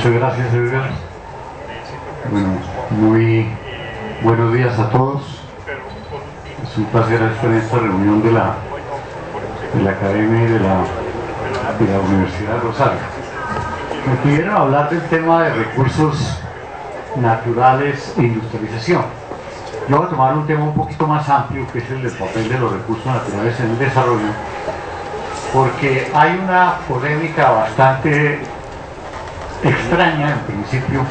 Muchas gracias, Edgar. Bueno, muy buenos días a todos. Es un placer estar en esta reunión de la Academia y de la Universidad de Rosario. Me pidieron hablar del tema de recursos naturales e industrialización. Yo voy a tomar un tema un poquito más amplio, que es el del papel de los recursos naturales en el desarrollo, porque hay una polémica bastante extraña en principio,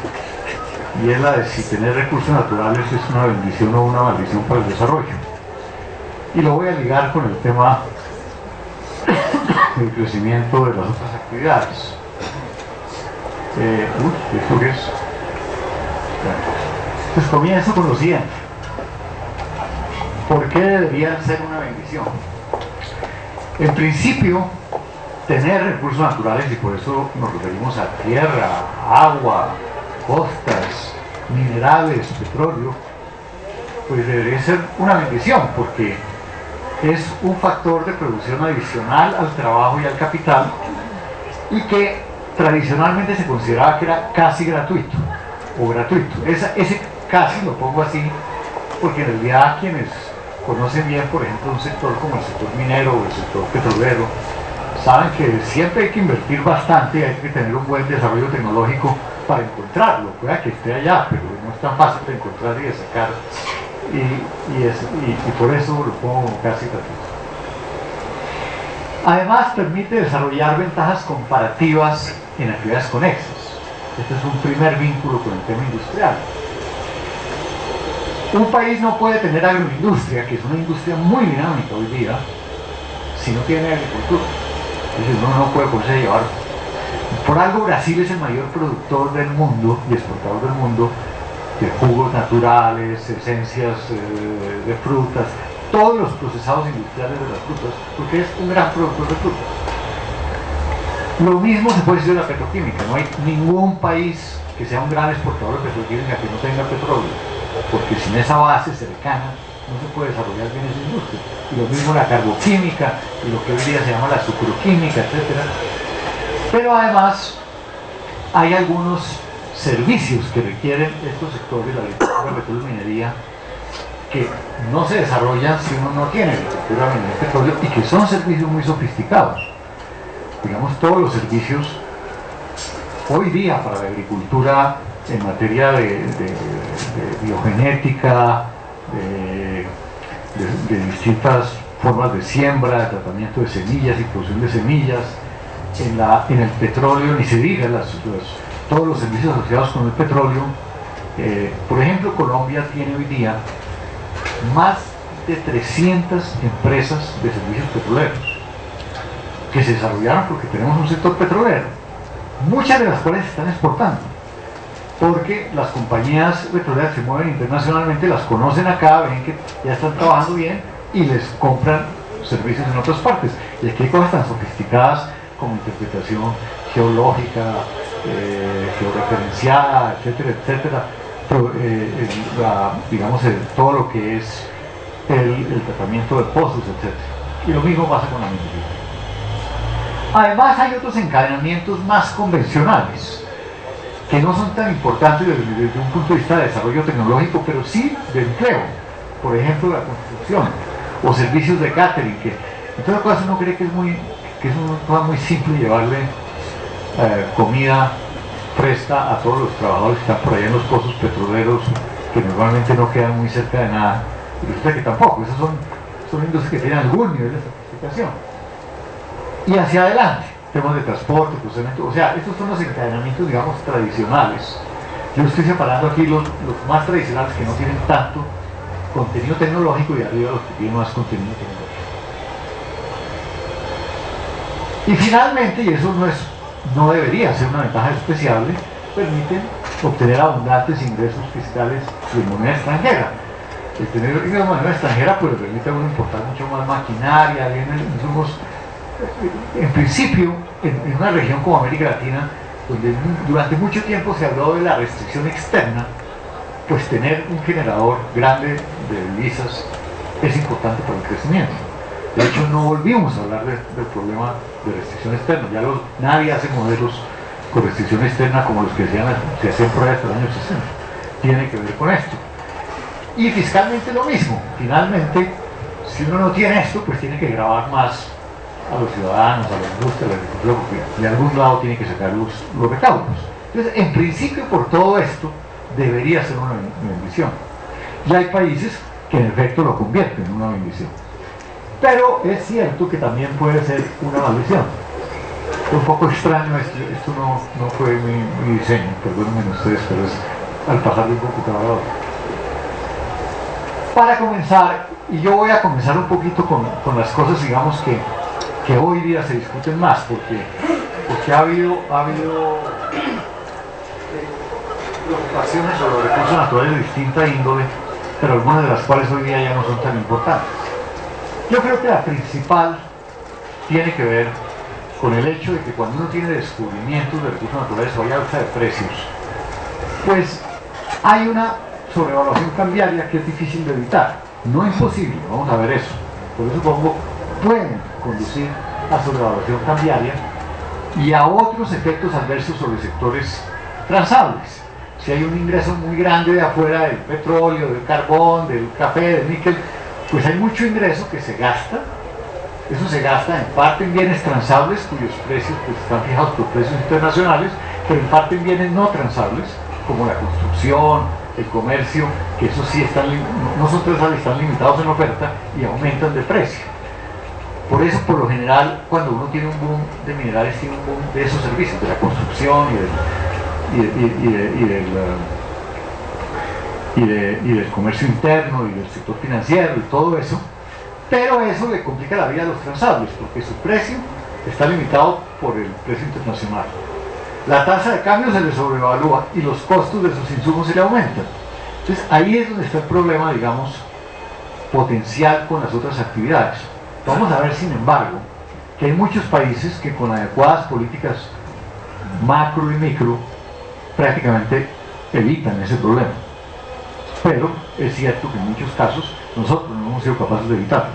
y es la de si tener recursos naturales es una bendición o una maldición para el desarrollo. Y lo voy a ligar con el tema del crecimiento de las otras actividades. ¿Esto qué es? Pues comienzo con lo siguiente. ¿Por qué deberían ser una bendición? En principio, tener recursos naturales, y por eso nos referimos a tierra, agua, costas, minerales, petróleo, pues debería ser una bendición, porque es un factor de producción adicional al trabajo y al capital, y que tradicionalmente se consideraba que era casi gratuito, o gratuito. Ese casi lo pongo así, porque en realidad quienes conocen bien, por ejemplo, un sector como el sector minero o el sector petrolero, saben que siempre hay que invertir bastante y hay que tener un buen desarrollo tecnológico para encontrarlo. Pueda que esté allá, pero no es tan fácil de encontrar y de sacar, y por eso lo pongo casi gratuito. Además, permite desarrollar ventajas comparativas en actividades conexas. Este es un primer vínculo con el tema industrial. Un país no puede tener agroindustria, que es una industria muy dinámica hoy día, si no tiene agricultura. Es decir, uno no puede ponerse a llevar. Por algo Brasil es el mayor productor del mundo y exportador del mundo de jugos naturales, esencias de frutas, todos los procesados industriales de las frutas, porque es un gran productor de frutas. Lo mismo se puede decir de la petroquímica. No hay ningún país que sea un gran exportador de petroquímica que no tenga petróleo, porque sin esa base cercana no se puede desarrollar bien esa industria. Y lo mismo la carboquímica y lo que hoy día se llama la sucroquímica, etc. Pero además hay algunos servicios que requieren estos sectores, la agricultura, petróleo y minería, que no se desarrollan si uno no tiene agricultura, minería y petróleo, y que son servicios muy sofisticados. Digamos, todos los servicios hoy día para la agricultura en materia de biogenética, de distintas formas de siembra, de tratamiento de semillas y producción de semillas. En el petróleo ni se diga, todos los servicios asociados con el petróleo. Por ejemplo, Colombia tiene hoy día más de 300 empresas de servicios petroleros que se desarrollaron porque tenemos un sector petrolero, muchas de las cuales están exportando, porque las compañías petroleras se mueven internacionalmente, las conocen acá, ven que ya están trabajando bien y les compran servicios en otras partes. Y aquí hay cosas tan sofisticadas como interpretación geológica, georreferenciada, etcétera, etcétera. Digamos, todo lo que es el tratamiento de pozos, etcétera. Y lo mismo pasa con la minería. Además, hay otros encadenamientos más convencionales, que no son tan importantes desde un punto de vista de desarrollo tecnológico, pero sí de empleo. Por ejemplo, la construcción o servicios de catering, que en todo caso uno cree que es una cosa muy simple llevarle comida fresca a todos los trabajadores que están por allá en los pozos petroleros, que normalmente no quedan muy cerca de nada. Y resulta que tampoco, esas son industrias que tienen algún nivel de sofisticación. Y hacia adelante, temas de transporte, procesamiento, o sea, estos son los encadenamientos, digamos, tradicionales. Yo estoy separando aquí los más tradicionales, que no tienen tanto contenido tecnológico, y arriba los que tienen más contenido tecnológico. Y finalmente, y eso no debería ser una ventaja despreciable, permiten obtener abundantes ingresos fiscales de moneda extranjera. El tener ingresos de moneda extranjera pues le permite a uno importar mucho más maquinaria, insumos. En principio, en una región como América Latina, donde durante mucho tiempo se habló de la restricción externa, pues tener un generador grande de divisas es importante para el crecimiento. De hecho, no volvimos a hablar del problema de restricción externa. Ya nadie hace modelos con restricción externa como los que se hacían por ahí hasta el año 60. Tiene que ver con esto. Y fiscalmente lo mismo. Finalmente, si uno no tiene esto, pues tiene que gravar más a los ciudadanos, a la industria, a la agricultura, porque de algún lado tiene que sacar los recaudos. Entonces, en principio, por todo esto, debería ser una bendición. Y hay países que en efecto lo convierten en una bendición. Pero es cierto que también puede ser una maldición. Es un poco extraño, esto no fue mi diseño, perdónenme ustedes, pero es al pasar de un computador a otro. Para comenzar, y yo voy a comenzar un poquito con las cosas, digamos, que hoy día se discuten más, porque ha habido preocupaciones sobre los recursos naturales de distinta índole, pero algunas de las cuales hoy día ya no son tan importantes. Yo creo que la principal tiene que ver con el hecho de que cuando uno tiene descubrimientos de recursos naturales o hay alza de precios, pues hay una sobrevaluación cambiaria que es difícil de evitar. No imposible, vamos a ver eso. Por eso supongo pueden conducir a sobrevaluación cambiaria y a otros efectos adversos sobre sectores transables. Si hay un ingreso muy grande de afuera del petróleo, del carbón, del café, del níquel, pues hay mucho ingreso que se gasta. Eso se gasta en parte en bienes transables, cuyos precios pues, están fijados por precios internacionales, pero en parte en bienes no transables, como la construcción, el comercio, que eso sí no son transables, están limitados en oferta y aumentan de precio. Por eso, por lo general, cuando uno tiene un boom de minerales, tiene un boom de esos servicios, de la construcción y del comercio interno y del sector financiero y todo eso, pero eso le complica la vida a los transables, porque su precio está limitado por el precio internacional. La tasa de cambio se le sobrevalúa y los costos de sus insumos se le aumentan. Entonces ahí es donde está el problema, digamos, potencial con las otras actividades. Vamos a ver, sin embargo, que hay muchos países que con adecuadas políticas macro y micro prácticamente evitan ese problema. Pero es cierto que en muchos casos nosotros no hemos sido capaces de evitarlo.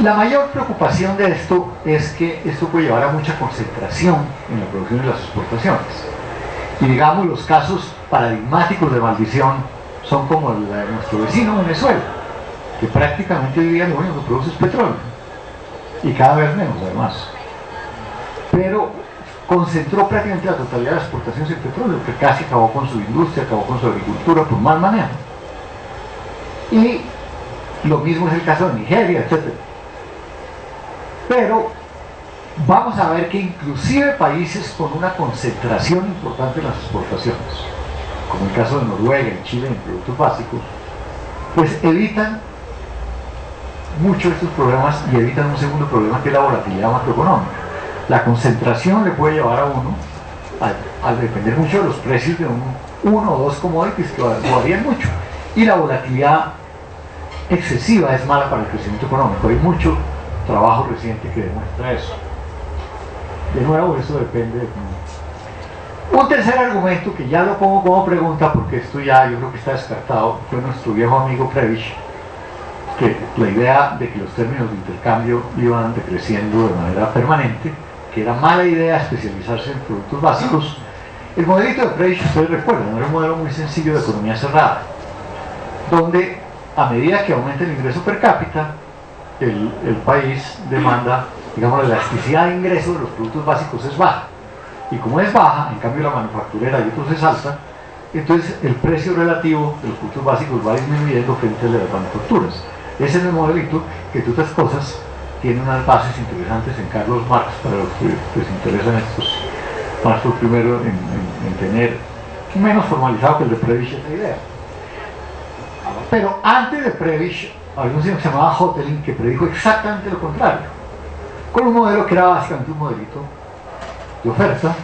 La mayor preocupación de esto es que esto puede llevar a mucha concentración en la producción y las exportaciones. Y digamos, los casos paradigmáticos de maldición son como la de nuestro vecino Venezuela, que prácticamente hoy día lo único que produce es petróleo, y cada vez menos además. Pero concentró prácticamente la totalidad de las exportaciones en petróleo, que casi acabó con su industria, acabó con su agricultura por mal manejo. Y lo mismo es el caso de Nigeria, etc. Pero vamos a ver que inclusive países con una concentración importante en las exportaciones, como el caso de Noruega y Chile en productos básicos, pues evitan mucho estos problemas y evitan un segundo problema, que es la volatilidad macroeconómica. La concentración le puede llevar a uno al depender mucho de los precios de uno o dos commodities que varían mucho, y la volatilidad excesiva es mala para el crecimiento económico. Hay mucho trabajo reciente que demuestra eso. De nuevo, eso depende de un tercer argumento que ya lo pongo como pregunta, porque esto ya yo creo que está descartado, fue nuestro viejo amigo Prebisch, que la idea de que los términos de intercambio iban decreciendo de manera permanente, que era mala idea especializarse en productos básicos. El modelito de Prebisch, ustedes recuerdan, era un modelo muy sencillo de economía cerrada, donde a medida que aumenta el ingreso per cápita, el país demanda, digamos, la elasticidad de ingreso de los productos básicos es baja, y como es baja, en cambio la manufacturera y otros es alta, entonces el precio relativo de los productos básicos va disminuyendo frente al de las manufacturas. Ese es el modelito que, entre otras cosas, tiene unas bases interesantes en Carlos Marx, para los que les interesan estos. Marx fue primero en tener menos formalizado que el de Prebisch esa idea. Pero antes de Prebisch había un señor que se llamaba Hotelling, que predijo exactamente lo contrario, con un modelo que era básicamente un modelito de oferta,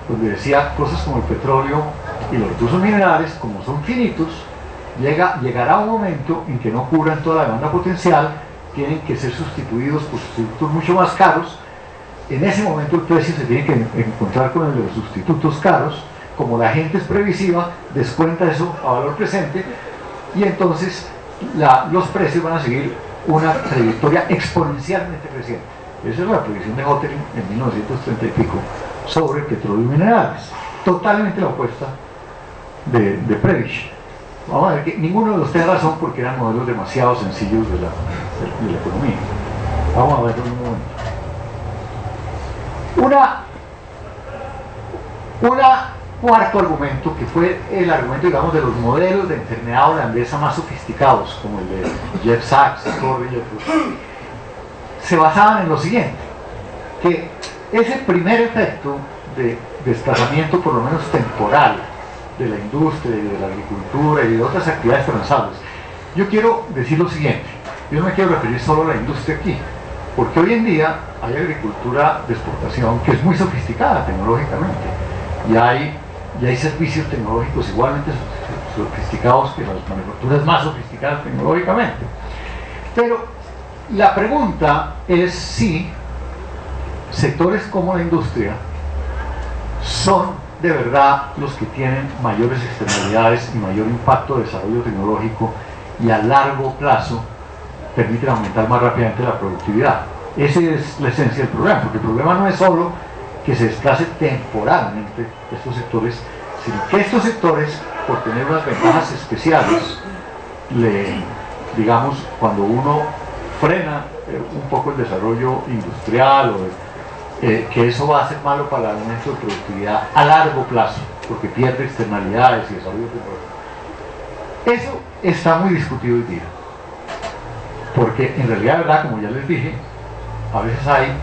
donde decía cosas como el petróleo y los recursos minerales, como son finitos, llegará un momento en que no cubran toda la demanda potencial, tienen que ser sustituidos por sustitutos mucho más caros. En ese momento el precio se tiene que encontrar con el de los sustitutos caros. Como la gente es previsiva, descuenta eso a valor presente, y entonces los precios van a seguir una trayectoria exponencialmente creciente. Esa es la predicción de Hotelling en 1930 y pico sobre petróleo y minerales, totalmente la opuesta de Prebisch. Vamos a ver que ninguno de los tiene razón porque eran modelos demasiado sencillos de la economía. Vamos a verlo en un momento. Cuarto argumento, que fue el argumento, digamos, de los modelos de enfermedad holandesa más sofisticados, como el de Jeff Sachs, Corey y otros, se basaban en lo siguiente, que ese primer efecto de desplazamiento, por lo menos temporal, de la industria y de la agricultura y de otras actividades transables. Yo quiero decir lo siguiente, yo no me quiero referir solo a la industria aquí, porque hoy en día hay agricultura de exportación que es muy sofisticada tecnológicamente, y hay servicios tecnológicos igualmente sofisticados que las manufacturas más sofisticadas tecnológicamente. Pero la pregunta es si sectores como la industria son de verdad los que tienen mayores externalidades y mayor impacto de desarrollo tecnológico y a largo plazo permiten aumentar más rápidamente la productividad. Esa es la esencia del problema, porque el problema no es solo que se desplace temporalmente estos sectores, sino que estos sectores, por tener unas ventajas especiales, digamos, cuando uno frena un poco el desarrollo industrial, que eso va a ser malo para el aumento de productividad a largo plazo, porque pierde externalidades y desarrollo tecnológico. Eso está muy discutido hoy día, porque en realidad, ¿verdad?, como ya les dije, a veces hay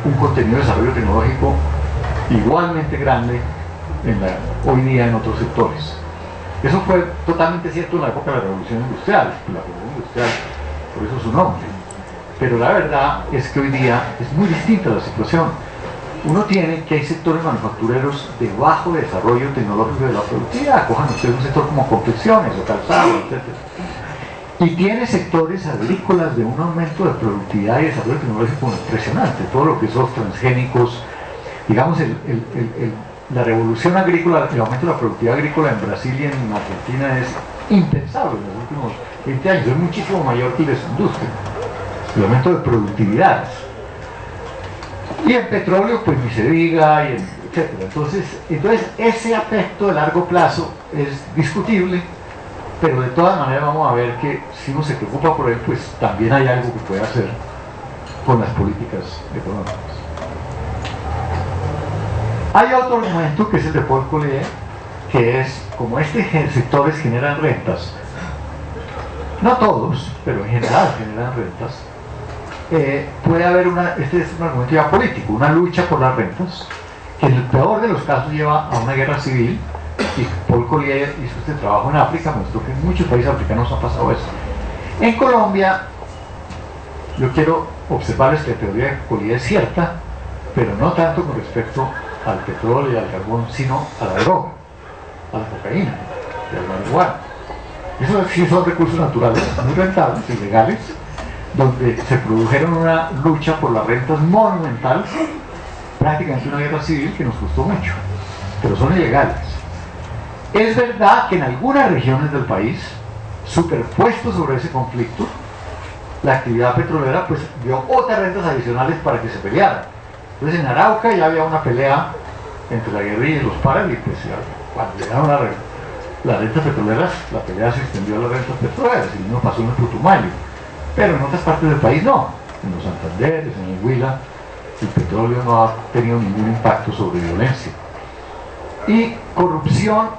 un contenido de desarrollo tecnológico igualmente grande hoy día en otros sectores. Eso fue totalmente cierto en la época de la Revolución Industrial, la Revolución Industrial, por eso su nombre. Pero la verdad es que hoy día es muy distinta la situación. Uno tiene que hay sectores manufactureros de bajo desarrollo tecnológico de la productividad, cojan ustedes un sector como confecciones o calzado, etc. Y tiene sectores agrícolas de un aumento de productividad y desarrollo tecnológico impresionante, todo lo que son los transgénicos, digamos, la revolución agrícola, el aumento de la productividad agrícola en Brasil y en Argentina es impensable en los últimos 20 años, es muchísimo mayor que el de su industria, el aumento de productividad. Y en petróleo, pues ni se diga, etc. Entonces, ese aspecto de largo plazo es discutible, pero de todas maneras vamos a ver que si uno se preocupa por él, pues también hay algo que puede hacer con las políticas económicas. Hay otro argumento que es el de Paul Collier, que es como sectores generan rentas, no todos, pero en general generan rentas, puede haber este es un argumento ya político, una lucha por las rentas, que en el peor de los casos lleva a una guerra civil. Y Paul Collier hizo este trabajo en África, mostró que en muchos países africanos ha pasado eso. En Colombia, yo quiero observarles que la teoría de Collier es cierta, pero no tanto con respecto al petróleo y al carbón, sino a la droga, a la cocaína y al marihuana. Esos sí son recursos naturales muy rentables y legales, donde se produjeron una lucha por las rentas monumentales, prácticamente una guerra civil que nos costó mucho, pero son ilegales. Es verdad que en algunas regiones del país, superpuesto sobre ese conflicto, la actividad petrolera pues dio otras rentas adicionales para que se pelearan. Entonces en Arauca ya había una pelea entre la guerrilla y los paras, y pues cuando llegaron las rentas petroleras, la pelea se extendió a las rentas petroleras, y lo mismo pasó en el Putumayo. Pero en otras partes del país no, en los Santanderes, en el Huila, el petróleo no ha tenido ningún impacto sobre violencia. Y corrupción,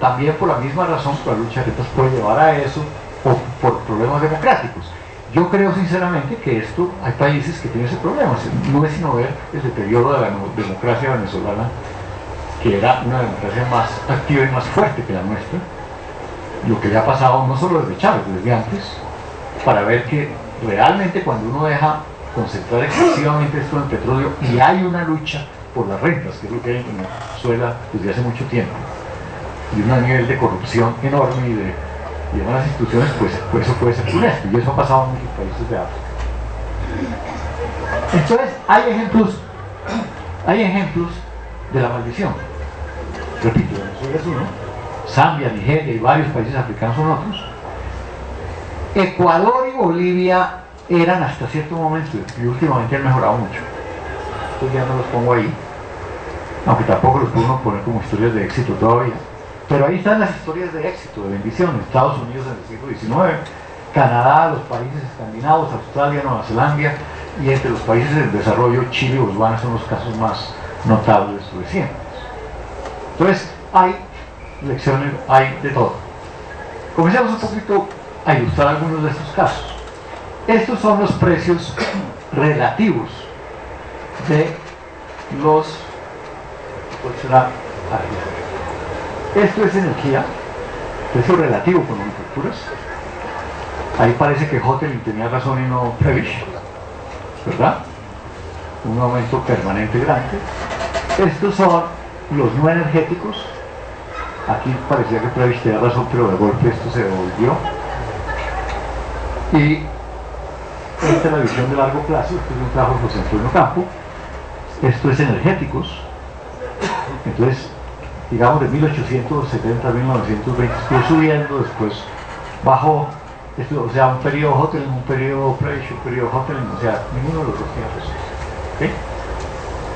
también por la misma razón, la lucha de rentas puede llevar a eso, o por problemas democráticos. Yo creo sinceramente que hay países que tienen ese problema, no es sino ver el deterioro de la democracia venezolana, que era una democracia más activa y más fuerte que la nuestra, lo que le ha pasado no solo desde Chávez, desde antes, para ver que realmente cuando uno deja concentrar excesivamente esto en el petróleo y hay una lucha por las rentas, que es lo que hay en Venezuela desde hace mucho tiempo, y un nivel de corrupción enorme y en las instituciones, pues eso puede ser funesto, y eso ha pasado en muchos países de África. Entonces hay ejemplos de la maldición. Repito, Venezuela es uno, Zambia, Nigeria y varios países africanos son otros, Ecuador y Bolivia eran hasta cierto momento, y últimamente han mejorado mucho. Estos ya no los pongo ahí, aunque tampoco los puedo poner como historias de éxito todavía. Pero ahí están las historias de éxito, de bendición. Estados Unidos en el siglo XIX, Canadá, los países escandinavos, Australia, Nueva Zelanda, y entre los países en desarrollo, Chile y Botswana son los casos más notables recientes. Entonces, hay lecciones, hay de todo. Comencemos un poquito a ilustrar algunos de estos casos. Estos son los precios relativos de los... ¿cuál será? Esto es energía, precio relativo con manufacturas. Ahí parece que Hotelling tenía razón y no Prebisch, ¿verdad? Un aumento permanente grande. Estos son los no energéticos. Aquí parecía que Prebisch tenía razón, pero de golpe esto se devolvió. Y esta es la visión de largo plazo. Esto es un trabajo de José Antonio Campo. Esto es energéticos. Entonces, digamos de 1870 a 1920 estuvo subiendo, después bajó, esto, o sea, un periodo Hotelling, un periodo Prebisch, un periodo Hotelling, o sea, ninguno de los dos tiene razón.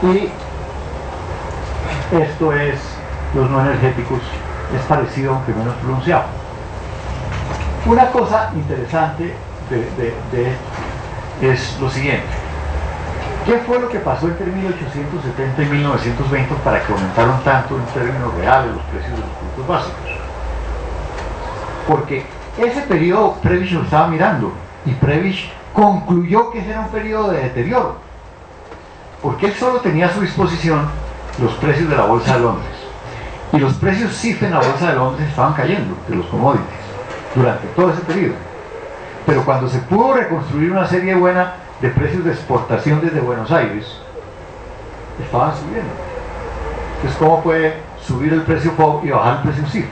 ¿Okay? Y esto es los no energéticos, es parecido aunque menos pronunciado. Una cosa interesante de esto es lo siguiente. ¿Qué fue lo que pasó entre 1870 y 1920 para que aumentaron tanto en términos reales los precios de los productos básicos? Porque ese periodo Prebisch lo estaba mirando y Prebisch concluyó que ese era un periodo de deterioro, porque él solo tenía a su disposición los precios de la Bolsa de Londres, y los precios CIF en la Bolsa de Londres estaban cayendo, de los commodities, durante todo ese periodo. Pero cuando se pudo reconstruir una serie buena de precios de exportación desde Buenos Aires, estaban subiendo. Entonces, ¿cómo puede subir el precio FOB y bajar el precio CIF?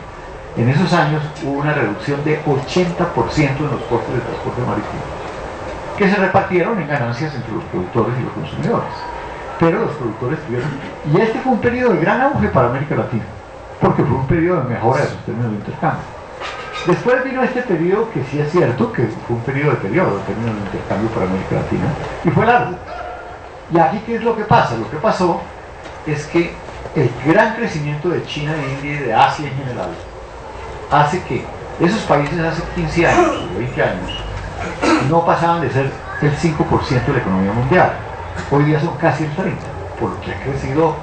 En esos años hubo una reducción de 80% en los costes de transporte marítimo, que se repartieron en ganancias entre los productores y los consumidores. Pero los productores tuvieron... Y este fue un periodo de gran auge para América Latina, porque fue un periodo de mejora de sus términos de intercambio. Después vino este periodo que sí es cierto que fue un periodo de deterioro en términos de intercambio para América Latina, y fue largo. Y aquí, ¿qué es lo que pasa? Lo que pasó es que el gran crecimiento de China, de India y de Asia en general hace que esos países hace 15 años o 20 años no pasaban de ser el 5% de la economía mundial. Hoy día son casi el 30%, por lo que ha crecido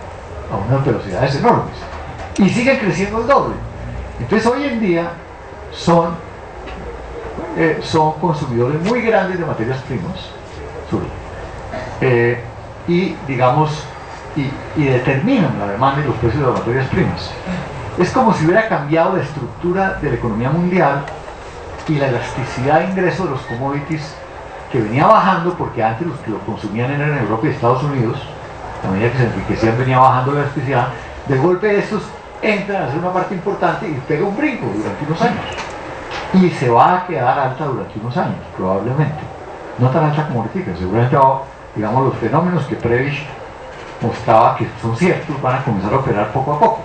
a unas velocidades enormes. Y siguen creciendo el doble. Entonces hoy en día son consumidores muy grandes de materias primas, y digamos, y determinan la demanda y los precios de las materias primas. Es como si hubiera cambiado la estructura de la economía mundial y la elasticidad de ingreso de los commodities, que venía bajando porque antes los que lo consumían eran en Europa y Estados Unidos. A medida que se enriquecían venía bajando la elasticidad. De golpe estos entran a ser una parte importante y pega un brinco durante unos años. Y se va a quedar alta durante unos años, probablemente. No tan alta como ahorita, seguramente, digamos, los fenómenos que Prebisch mostraba que son ciertos van a comenzar a operar poco a poco.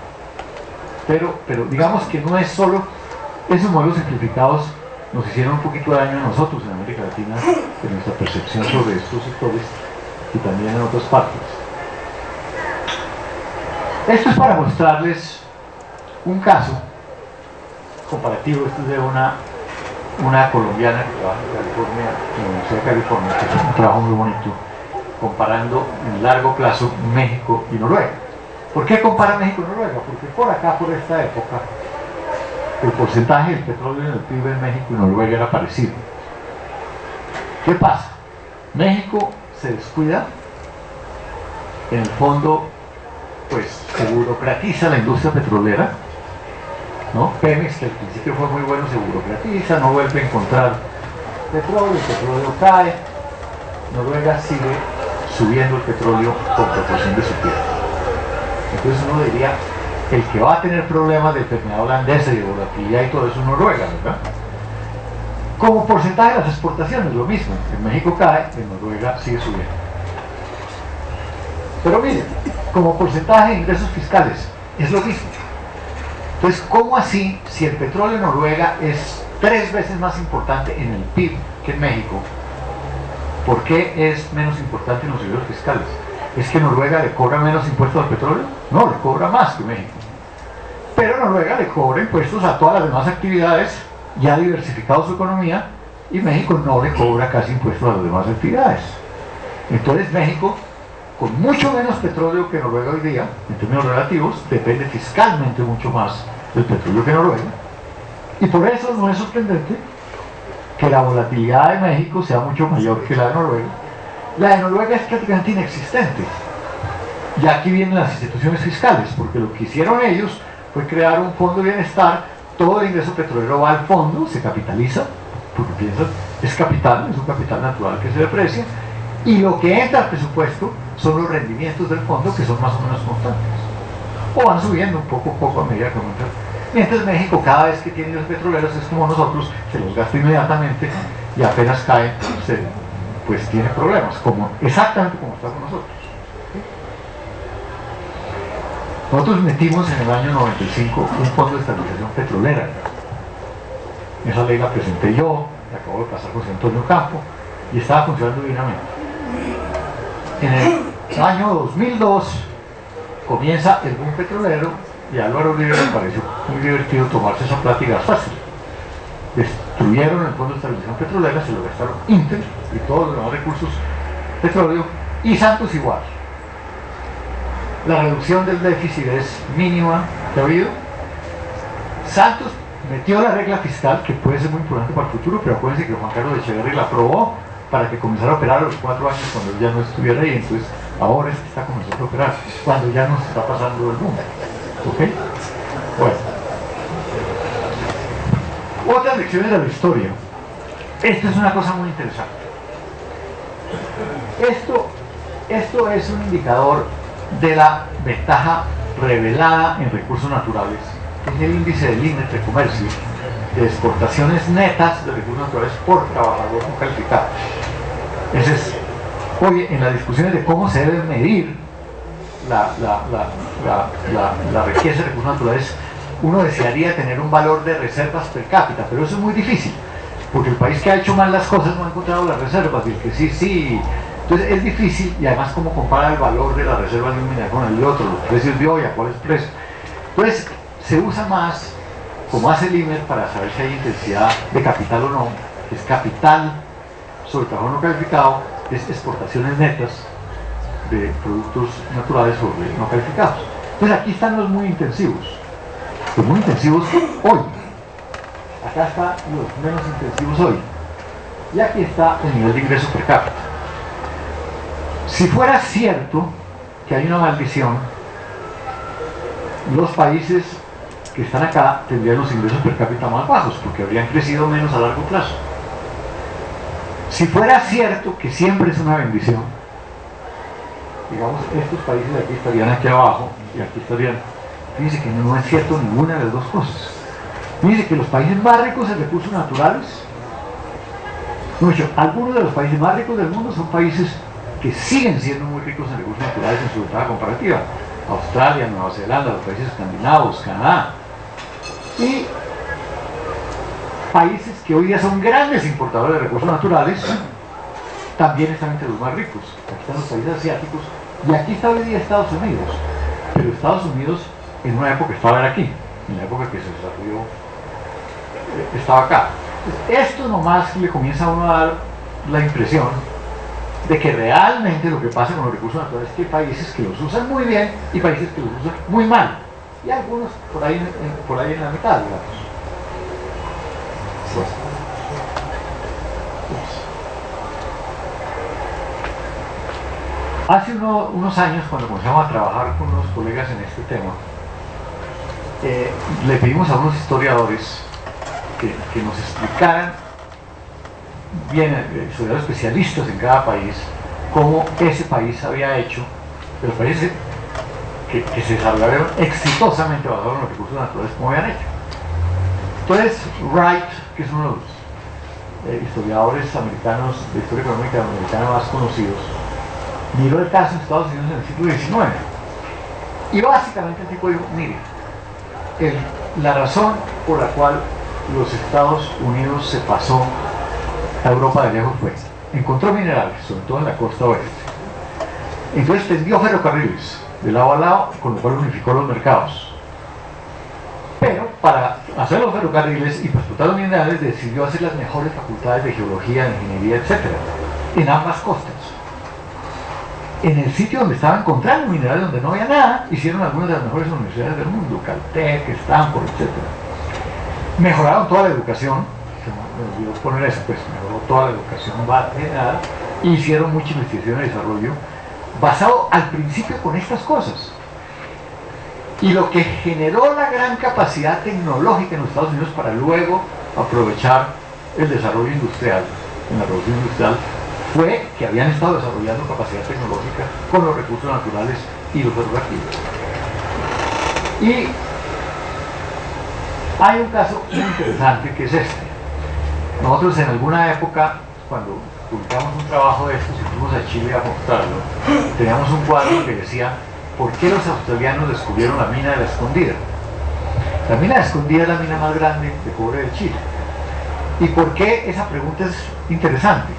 Pero digamos que no es solo, esos modelos simplificados nos hicieron un poquito de daño a nosotros en América Latina, en nuestra percepción sobre estos sectores y también en otras partes. Esto es para mostrarles un caso comparativo. Esto es de una colombiana que trabaja en California, en la Universidad de California, que es un trabajo muy bonito, comparando en largo plazo México y Noruega. ¿Por qué compara México y Noruega? Porque por acá, por esta época, el porcentaje del petróleo en el PIB en México y Noruega era parecido. ¿Qué pasa? México se descuida, en el fondo, pues se burocratiza la industria petrolera, ¿no? Pemex, que al principio fue muy bueno, se burocratiza, no vuelve a encontrar petróleo, el petróleo cae, Noruega sigue subiendo el petróleo con proporción de su PIB. Entonces uno diría, el que va a tener problemas de enfermedad holandesa y de volatilidad y todo eso es Noruega, ¿verdad? Como porcentaje de las exportaciones, lo mismo. En México cae, en Noruega sigue subiendo. Pero miren, como porcentaje de ingresos fiscales, es lo mismo. Entonces, ¿cómo así, si el petróleo en Noruega es 3 veces más importante en el PIB que en México. ¿Por qué es menos importante en los ingresos fiscales? ¿Es que Noruega le cobra menos impuestos al petróleo? No, le cobra más que México. Pero Noruega le cobra impuestos a todas las demás actividades, ya ha diversificado su economía, y México no le cobra casi impuestos a las demás actividades. Entonces México, con mucho menos petróleo que Noruega hoy día, en términos relativos, depende fiscalmente mucho más del petróleo que Noruega. Y por eso no es sorprendente que la volatilidad de México sea mucho mayor que la de Noruega. La de Noruega es prácticamente inexistente. Y aquí vienen las instituciones fiscales, porque lo que hicieron ellos fue crear un fondo de bienestar. Todo el ingreso petrolero va al fondo, se capitaliza, porque piensan, es capital, es un capital natural que se deprecia, y lo que entra al presupuesto son los rendimientos del fondo, que son más o menos constantes, o van subiendo un poco a poco a medida que aumentan. Mientras México, cada vez que tiene los petroleros, es como nosotros, se los gasta inmediatamente y apenas caen, pues tiene problemas, exactamente como está con nosotros. Nosotros metimos en el año 95 un fondo de estabilización petrolera. Esa ley la presenté yo, la acabo de pasar José Antonio Campo, y estaba funcionando divinamente. En el año 2002 comienza el boom petrolero, y a Álvaro Uribe le pareció muy divertido tomarse esa plática fácil. Destruyeron el fondo de estabilización petrolera, se lo gastaron Inter y todos los demás recursos petróleo, y Santos igual. La reducción del déficit es mínima que ha habido. Santos metió la regla fiscal, que puede ser muy importante para el futuro, pero acuérdense que Juan Carlos Echeverri la aprobó para que comenzara a operar a los 4 años cuando él ya no estuviera ahí. Entonces ahora es que está comenzando a operar cuando ya nos está pasando el mundo. ¿Ok? Bueno, otras lecciones de la historia. Esto es una cosa muy interesante. Esto es un indicador de la ventaja revelada en recursos naturales. Es el índice del INE de comercio de exportaciones netas de recursos naturales por trabajador no calificado. Ese es, oye, en las discusiones de cómo se debe medir la riqueza de recursos naturales, uno desearía tener un valor de reservas per cápita, pero eso es muy difícil, porque el país que ha hecho mal las cosas no ha encontrado las reservas, y el que sí. Entonces es difícil, y además cómo compara el valor de las reservas de un mineral con el de otro, los precios de hoy, a cuáles precios. Entonces se usa más, como hace el IMER, para saber si hay intensidad de capital o no, es capital sobre trabajo no calificado, es exportaciones netas de productos naturales sobre no calificados. Entonces aquí están los muy intensivos hoy. Acá están los menos intensivos hoy. Y aquí está el nivel de ingreso per cápita. Si fuera cierto que hay una maldición, los países que están acá tendrían los ingresos per cápita más bajos, porque habrían crecido menos a largo plazo. Si fuera cierto que siempre es una bendición, digamos, estos países de aquí estarían aquí abajo y aquí estarían. Fíjense que no es cierto ninguna de las dos cosas. Fíjense que los países más ricos en recursos naturales, algunos de los países más ricos del mundo son países que siguen siendo muy ricos en recursos naturales en su ventaja comparativa. Australia, Nueva Zelanda, los países escandinavos, Canadá. Y países que hoy día son grandes importadores de recursos naturales, también están entre los más ricos. Aquí están los países asiáticos, y aquí está hoy día Estados Unidos. Pero Estados Unidos en una época estaba aquí, en la época que se desarrolló, estaba acá. Esto nomás le comienza a uno a dar la impresión de que realmente lo que pasa con los recursos naturales es que hay países que los usan muy bien y países que los usan muy mal, y algunos por ahí en la mitad, digamos. Pues, hace unos años, cuando comenzamos a trabajar con unos colegas en este tema, le pedimos a unos historiadores que nos explicaran bien, historiadores especialistas en cada país, cómo ese país había hecho, de los países que se desarrollaron exitosamente basados en los recursos naturales, cómo habían hecho. Entonces Wright, que es uno de los historiadores americanos de historia económica americana más conocidos, miró el caso en Estados Unidos en el siglo XIX, y básicamente el tipo dijo, mire, la razón por la cual los Estados Unidos se pasó a Europa de lejos fue, encontró minerales, sobre todo en la costa oeste. Entonces tendió ferrocarriles de lado a lado, con lo cual unificó los mercados. Pero para hacer los ferrocarriles y para explotar los minerales decidió hacer las mejores facultades de geología, de ingeniería, etc. en ambas costas. En el sitio donde estaban encontrando minerales, donde no había nada, hicieron algunas de las mejores universidades del mundo, Caltech, Stanford, etc. Mejoraron toda la educación, me olvidó poner eso, pues mejoró toda la educación general, e hicieron mucha investigación y desarrollo basado al principio con estas cosas. Y lo que generó la gran capacidad tecnológica en los Estados Unidos para luego aprovechar el desarrollo industrial, en la revolución industrial, fue que habían estado desarrollando capacidad tecnológica con los recursos naturales y los ferrocarriles. Y hay un caso muy interesante que es este. Nosotros en alguna época, cuando publicamos un trabajo de estos y fuimos a Chile a mostrarlo, teníamos un cuadro que decía ¿por qué los australianos descubrieron la mina de la Escondida? La mina de la Escondida es la mina más grande de cobre de Chile. ¿Y por qué? Esa pregunta es interesante.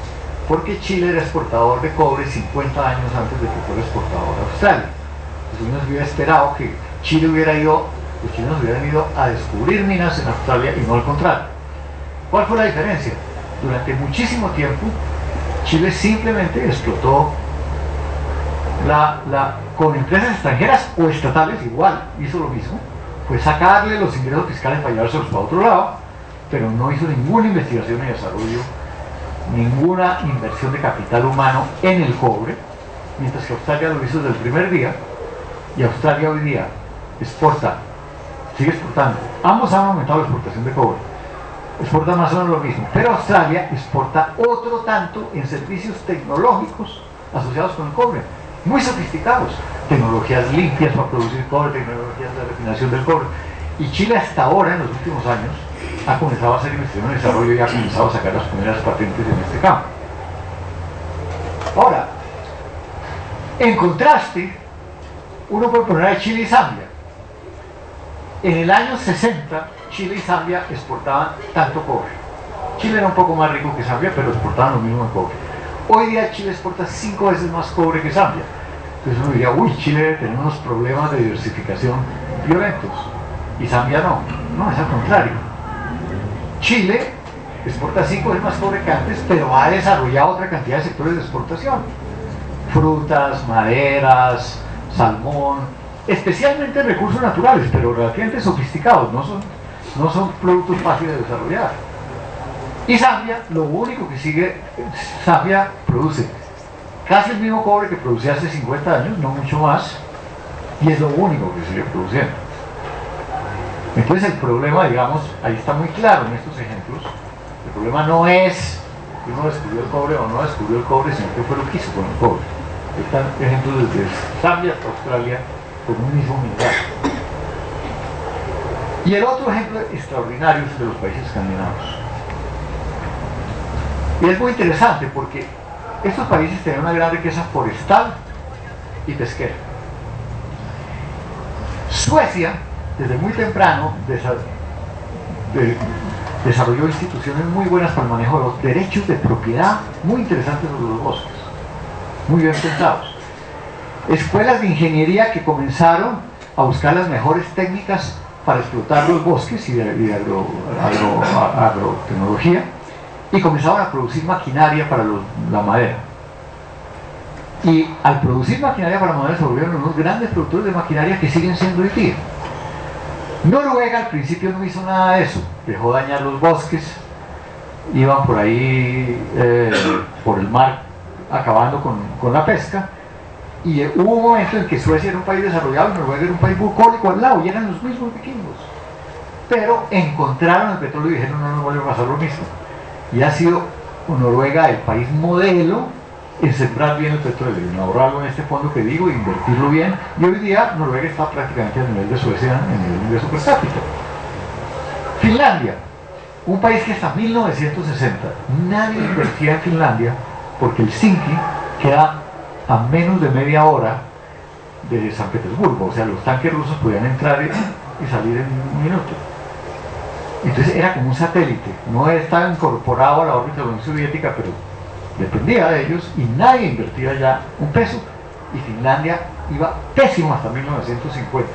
Porque Chile era exportador de cobre 50 años antes de que fuera exportador a Australia. Entonces uno hubiera esperado que Chile hubiera ido, los chilenos hubieran ido a descubrir minas en Australia y no al contrario. ¿Cuál fue la diferencia? Durante muchísimo tiempo Chile simplemente explotó con empresas extranjeras o estatales, igual, hizo lo mismo, fue sacarle los ingresos fiscales para llevárselos para otro lado, pero no hizo ninguna investigación y desarrollo, ninguna inversión de capital humano en el cobre, mientras que Australia lo hizo desde el primer día, y Australia hoy día exporta, sigue exportando, ambos han aumentado la exportación de cobre, exporta más o menos lo mismo, pero Australia exporta otro tanto en servicios tecnológicos asociados con el cobre, muy sofisticados, tecnologías limpias para producir cobre, tecnologías de refinación del cobre. Y Chile hasta ahora, en los últimos años, ha comenzado a hacer investigación y desarrollo y ha comenzado a sacar las primeras patentes en este campo. Ahora, en contraste, uno puede poner a Chile y Zambia. En el año 60, Chile y Zambia exportaban tanto cobre. Chile era un poco más rico que Zambia, pero exportaban lo mismo de cobre. Hoy día Chile exporta 5 veces más cobre que Zambia. Entonces uno diría, uy, Chile debe tener unos problemas de diversificación violentos. Y Zambia no. No, es al contrario. Chile exporta 5 veces más cobre que antes, pero ha desarrollado otra cantidad de sectores de exportación. Frutas, maderas, salmón, especialmente recursos naturales, pero relativamente sofisticados, no son productos fáciles de desarrollar. Y Zambia, lo único que sigue, Zambia produce casi el mismo cobre que producía hace 50 años, no mucho más, y es lo único que sigue produciendo. Entonces el problema, digamos, ahí está muy claro en estos ejemplos, el problema no es que uno descubrió el cobre o no descubrió el cobre, sino que fue lo que hizo con el cobre. Están ejemplos desde Zambia hasta Australia con un mismo mineral. Y el otro ejemplo extraordinario es el de los países escandinavos. Y es muy interesante porque estos países tienen una gran riqueza forestal y pesquera. Suecia, desde muy temprano, desarrolló instituciones muy buenas para el manejo de los derechos de propiedad, muy interesantes sobre los bosques, muy bien pensados. Escuelas de ingeniería que comenzaron a buscar las mejores técnicas para explotar los bosques y de agrotecnología, y comenzaron a producir maquinaria para la madera. Y al producir maquinaria para la madera se volvieron unos grandes productores de maquinaria que siguen siendo hoy día. Noruega al principio no hizo nada de eso, dejó dañar los bosques, iban por ahí por el mar acabando con la pesca, y hubo un momento en que Suecia era un país desarrollado y Noruega era un país bucólico al lado, y eran los mismos vikingos, pero encontraron el petróleo y dijeron no nos vuelve a pasar lo mismo, y ha sido Noruega el país modelo en sembrar bien el petróleo, en ahorrarlo en este fondo que digo, invertirlo bien, y hoy día Noruega está prácticamente al nivel de Suecia en el ingreso per cápita. Finlandia, un país que hasta 1960 nadie invertía en Finlandia porque Helsinki queda a menos de media hora de San Petersburgo, o sea, los tanques rusos podían entrar y salir en un minuto. Entonces era como un satélite, no estaba incorporado a la órbita de la Unión Soviética, pero dependía de ellos y nadie invertía ya un peso, y Finlandia iba pésimo hasta 1950.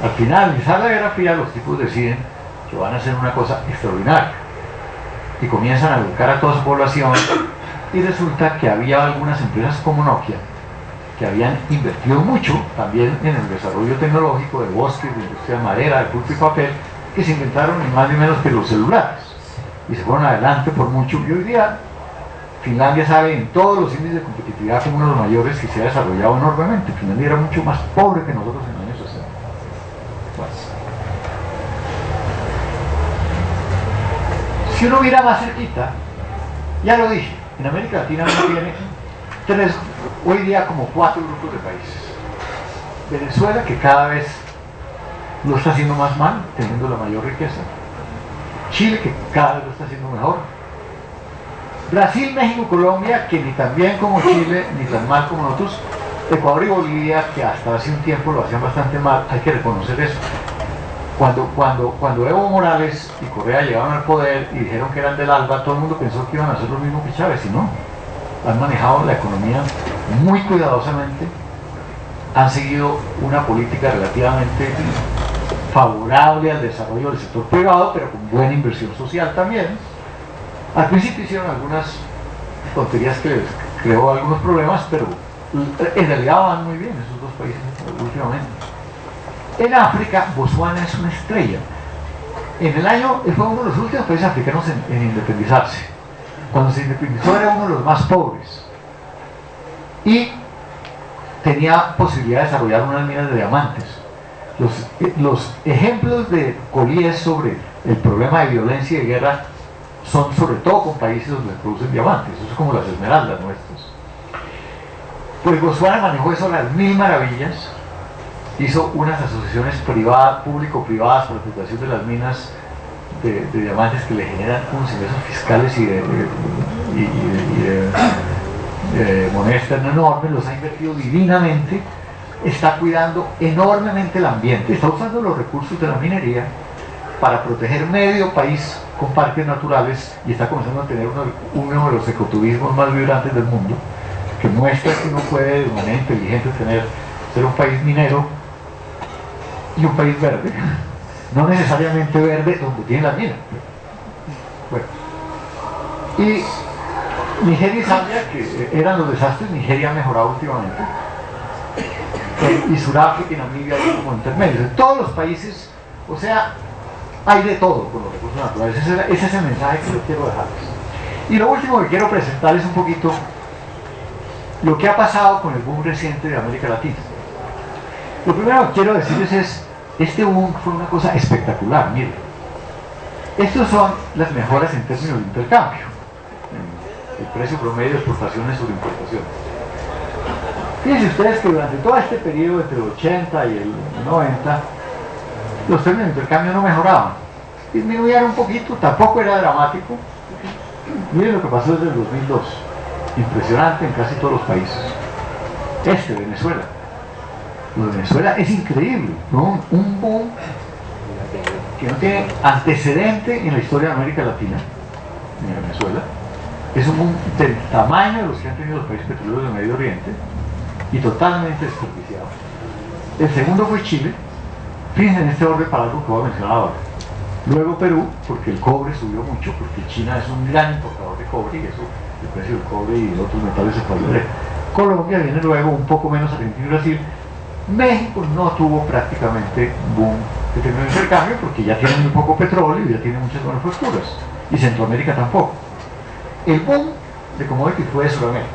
Al finalizar la Guerra Fría, los tipos deciden que van a hacer una cosa extraordinaria y comienzan a educar a toda su población, y resulta que había algunas empresas como Nokia que habían invertido mucho también en el desarrollo tecnológico de bosques, de industria de madera, de pulpa y papel, que se inventaron ni más ni menos que los celulares y se fueron adelante por mucho, y hoy día Finlandia sale en todos los índices de competitividad como uno de los mayores, que se ha desarrollado enormemente. Finlandia era mucho más pobre que nosotros en años 60. Bueno. Si uno mira más cerquita, ya lo dije, en América Latina uno tiene hoy día como 4 grupos de países. Venezuela, que cada vez lo está haciendo más mal, teniendo la mayor riqueza. Chile, que cada vez lo está haciendo mejor. Brasil, México, Colombia, que ni tan bien como Chile, ni tan mal como nosotros. Ecuador y Bolivia, que hasta hace un tiempo lo hacían bastante mal, hay que reconocer eso. Cuando Evo Morales y Correa llegaron al poder y dijeron que eran del ALBA, todo el mundo pensó que iban a hacer lo mismo que Chávez, y no. Han manejado la economía muy cuidadosamente, han seguido una política relativamente favorable al desarrollo del sector privado, pero con buena inversión social también. Al principio hicieron algunas tonterías que les creó algunos problemas, pero en realidad van muy bien esos dos países últimamente. En África, Botsuana es una estrella. Fue uno de los últimos países africanos en independizarse. Cuando se independizó era uno de los más pobres y tenía posibilidad de desarrollar unas minas de diamantes. Los ejemplos de Collier sobre el problema de violencia y de guerra son sobre todo con países donde se producen diamantes. Eso es como las esmeraldas nuestras. Pues Botsuana manejó eso a las mil maravillas, hizo unas asociaciones público-privadas para la explotación de las minas de diamantes que le generan unos ingresos fiscales y de moneda externa enormes, los ha invertido divinamente, está cuidando enormemente el ambiente, está usando los recursos de la minería para proteger medio país con parques naturales, y está comenzando a tener uno de los ecoturismos más vibrantes del mundo, que muestra que uno puede de manera inteligente ser un país minero y un país verde, no necesariamente verde donde tiene la mina. Bueno, y Nigeria y Zambia, que eran los desastres, Nigeria ha mejorado últimamente, y Sudáfrica y Namibia como intermedios. En todos los países, o sea, hay de todo con los recursos naturales. Ese es el mensaje que yo quiero dejarles. Y lo último que quiero presentarles un poquito lo que ha pasado con el boom reciente de América Latina. Lo primero que quiero decirles es, este boom fue una cosa espectacular. Miren, estos son las mejoras en términos de intercambio, el precio promedio de exportaciones sobre importaciones. Fíjense ustedes que durante todo este periodo entre el 80 y el 90, los términos de intercambio no mejoraban, disminuían un poquito, tampoco era dramático. Miren lo que pasó desde el 2002, impresionante en casi todos los países. Venezuela, lo de Venezuela es increíble, ¿no? Un boom que no tiene antecedente en la historia de América Latina, en Venezuela. Es un boom del tamaño de los que han tenido los países petroleros del Medio Oriente y totalmente desperdiciado. El segundo fue Chile. Fíjense en este orden para algo que voy a mencionar ahora. Luego Perú, porque el cobre subió mucho, porque China es un gran importador de cobre y eso, el precio del cobre y de otros metales se puede. Colombia viene luego, un poco menos Argentina y Brasil. México no tuvo prácticamente boom de términos de intercambio porque ya tiene muy poco petróleo y ya tiene muchas manufacturas. Y Centroamérica tampoco. El boom de commodities fue de Sudamérica.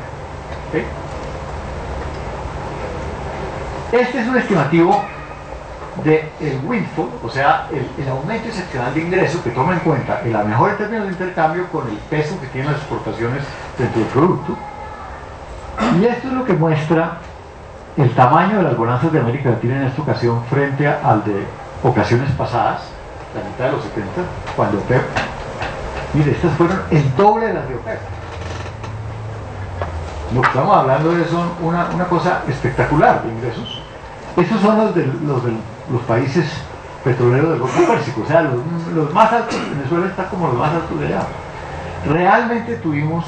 ¿Okay? Este es un estimativo del windfall, o sea, el aumento excepcional de ingresos que toma en cuenta la mejora en términos de intercambio con el peso que tienen las exportaciones dentro del producto. Y esto es lo que muestra el tamaño de las bonanzas de América Latina en esta ocasión frente al de ocasiones pasadas, la mitad de los 70, cuando OPEP, mire, estas fueron el doble de las de OPEP. Lo que estamos hablando es una cosa espectacular de ingresos. Estos son los países petrolero del Golfo Pérsico, o sea, los más altos, Venezuela está como los más altos de allá. Realmente tuvimos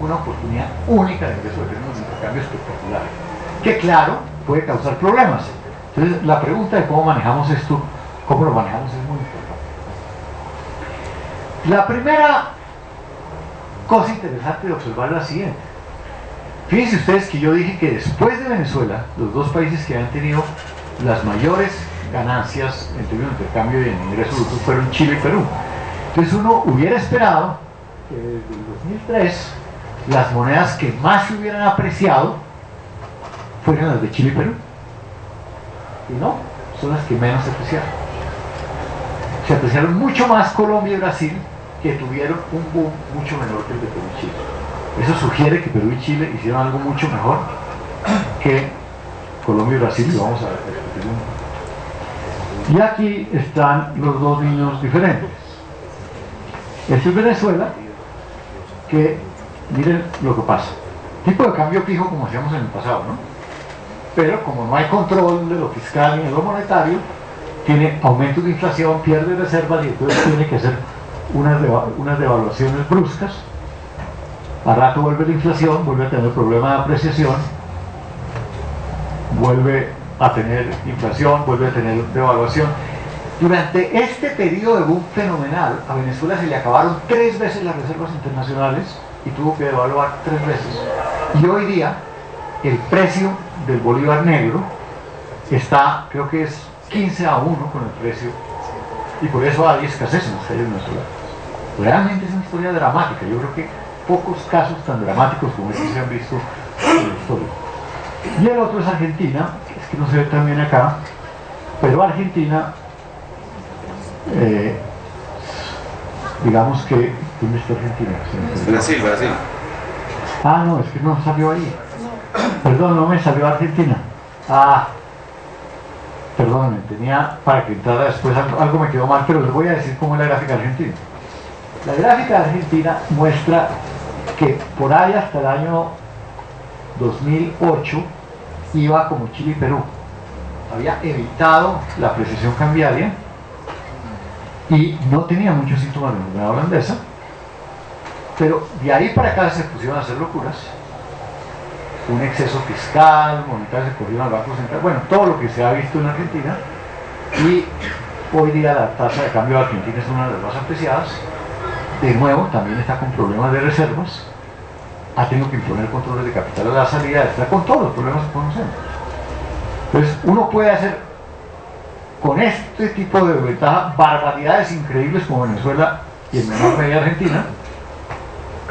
una oportunidad única de ingreso de términos de intercambio espectacular, que claro, puede causar problemas. Entonces, la pregunta de cómo manejamos esto, cómo lo manejamos es muy importante. La primera cosa interesante de observar es la siguiente. Fíjense ustedes que yo dije que después de Venezuela, los dos países que han tenido las mayores ganancias en términos de intercambio y en ingresos brutos fueron Chile y Perú. Entonces uno hubiera esperado que desde el 2003 las monedas que más se hubieran apreciado fueran las de Chile y Perú. Y no, son las que menos se apreciaron. Se apreciaron mucho más Colombia y Brasil, que tuvieron un boom mucho menor que el de Perú y Chile. Eso sugiere que Perú y Chile hicieron algo mucho mejor que Colombia y Brasil, y vamos a discutir un... Y aquí están los dos niños diferentes. Este es Venezuela, que miren lo que pasa. Tipo de cambio fijo como hacíamos en el pasado, ¿no? Pero como no hay control de lo fiscal ni de lo monetario, tiene aumentos de inflación, pierde reservas y entonces tiene que hacer unas devaluaciones bruscas. A rato vuelve la inflación, vuelve a tener problema de apreciación, vuelve a tener inflación, vuelve a tener devaluación. Durante este periodo de boom fenomenal, a Venezuela se le acabaron 3 veces las reservas internacionales y tuvo que devaluar 3 veces. Y hoy día, el precio del bolívar negro está, creo que es 15-1 con el precio, y por eso hay escasez en los calles venezolanos. Realmente es una historia dramática. Yo creo que pocos casos tan dramáticos como estos se han visto en la historia. Y el otro es Argentina, es que no se ve tan bien acá, pero Argentina, digamos que... ¿Dónde está Argentina? Brasil, Brasil. Ah, no, es que no salió ahí. Perdón, no me salió Argentina. Ah, perdón, tenía para que entrara después, algo me quedó mal, pero les voy a decir cómo es la gráfica argentina. La gráfica argentina muestra que por ahí hasta el año 2008 iba como Chile y Perú. Había evitado la apreciación cambiaria y no tenía muchos síntomas de enfermedad holandesa, pero de ahí para acá se pusieron a hacer locuras. Un exceso fiscal, monetario, se cogieron al Banco Central, bueno, todo lo que se ha visto en Argentina, y hoy día la tasa de cambio de Argentina es una de las más apreciadas. De nuevo, también está con problemas de reservas, ha tenido que imponer controles de capital a la salida, está con todos los problemas que conocemos. Entonces, uno puede hacer con este tipo de ventaja barbaridades increíbles como Venezuela y en menor medida Argentina,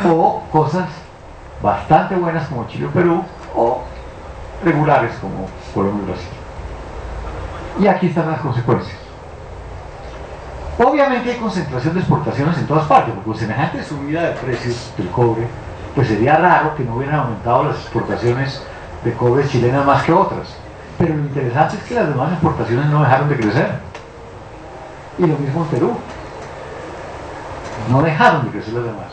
o cosas bastante buenas como Chile o Perú, o regulares como Colombia y Brasil. Y aquí están las consecuencias. Obviamente hay concentración de exportaciones en todas partes, porque con semejante subida de precios del cobre, pues sería raro que no hubieran aumentado las exportaciones de cobre chilenas más que otras. Pero lo interesante es que las demás exportaciones no dejaron de crecer. Y lo mismo en Perú. No dejaron de crecer las demás.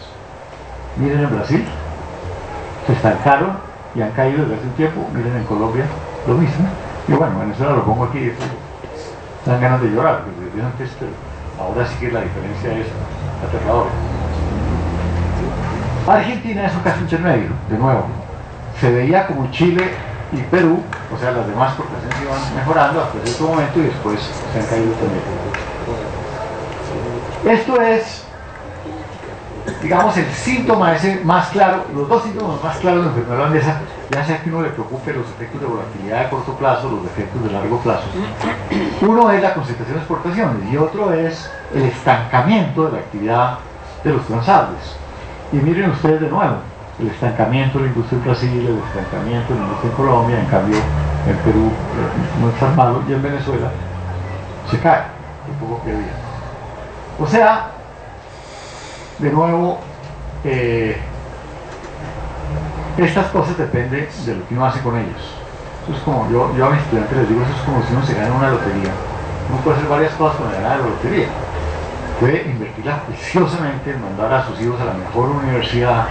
Miren en Brasil, se estancaron y han caído desde hace un tiempo. Miren en Colombia, lo mismo. Y bueno, Venezuela lo pongo aquí, dan ganas de llorar, porque desde antes, pero ahora sí que la diferencia es aterradora. Argentina es un caso intermedio, de nuevo. Se veía como Chile y Perú, o sea, las demás exportaciones iban mejorando hasta cierto momento y después se han caído también. Esto es, digamos, el síntoma ese más claro, los dos síntomas más claros de la enfermedad holandesa, ya sea que uno le preocupe los efectos de volatilidad de corto plazo, los efectos de largo plazo. Uno es la concentración de exportaciones y otro es el estancamiento de la actividad de los transables. Y miren ustedes de nuevo, el estancamiento de la industria en Brasil, el estancamiento de la industria en Colombia, en cambio en Perú no es tan malo, y en Venezuela se cae, un poco que había. O sea, de nuevo, estas cosas dependen de lo que uno hace con ellos. Eso es como, yo a mis estudiantes les digo, eso es como si uno se gana una lotería. Uno puede hacer varias cosas con la ganar la lotería. Puede invertirla juiciosamente en mandar a sus hijos a la mejor universidad,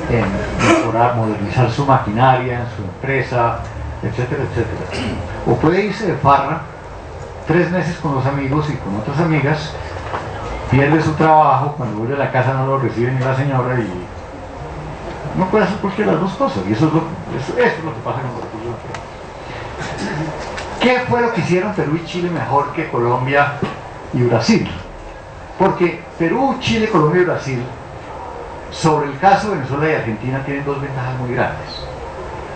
en mejorar, modernizar su maquinaria, en su empresa, etcétera, etcétera. O puede irse de farra 3 meses con los amigos y con otras amigas, pierde su trabajo, cuando vuelve a la casa no lo recibe ni la señora y no puede hacer cualquiera de las dos cosas. Y eso es lo que pasa con los recursos naturales. ¿Qué fue lo que hicieron Perú y Chile mejor que Colombia y Brasil? Porque Perú, Chile, Colombia y Brasil, sobre el caso de Venezuela y Argentina, tienen 2 ventajas muy grandes.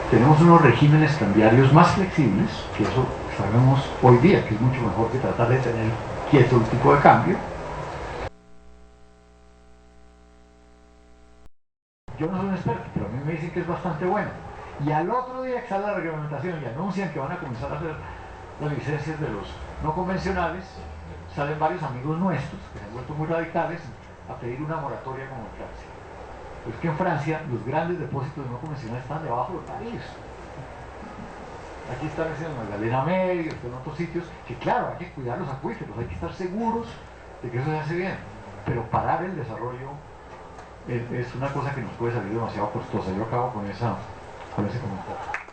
Tenemos unos regímenes cambiarios más flexibles, que eso sabemos hoy día, que es mucho mejor que tratar de tener quieto el tipo de cambio. Yo no soy un experto, pero a mí me dicen que es bastante bueno. Y al otro día que sale la reglamentación y anuncian que van a comenzar a hacer las licencias de los no convencionales, salen varios amigos nuestros, que se han vuelto muy radicales, a pedir una moratoria como en Francia. Pues que en Francia los grandes depósitos de no convencionales están debajo del país. Aquí están en Magdalena Medio, en otros sitios, que claro, hay que cuidar los acuíferos, hay que estar seguros de que eso se hace bien. Pero parar el desarrollo es una cosa que nos puede salir demasiado costosa. Yo acabo con ese comentario.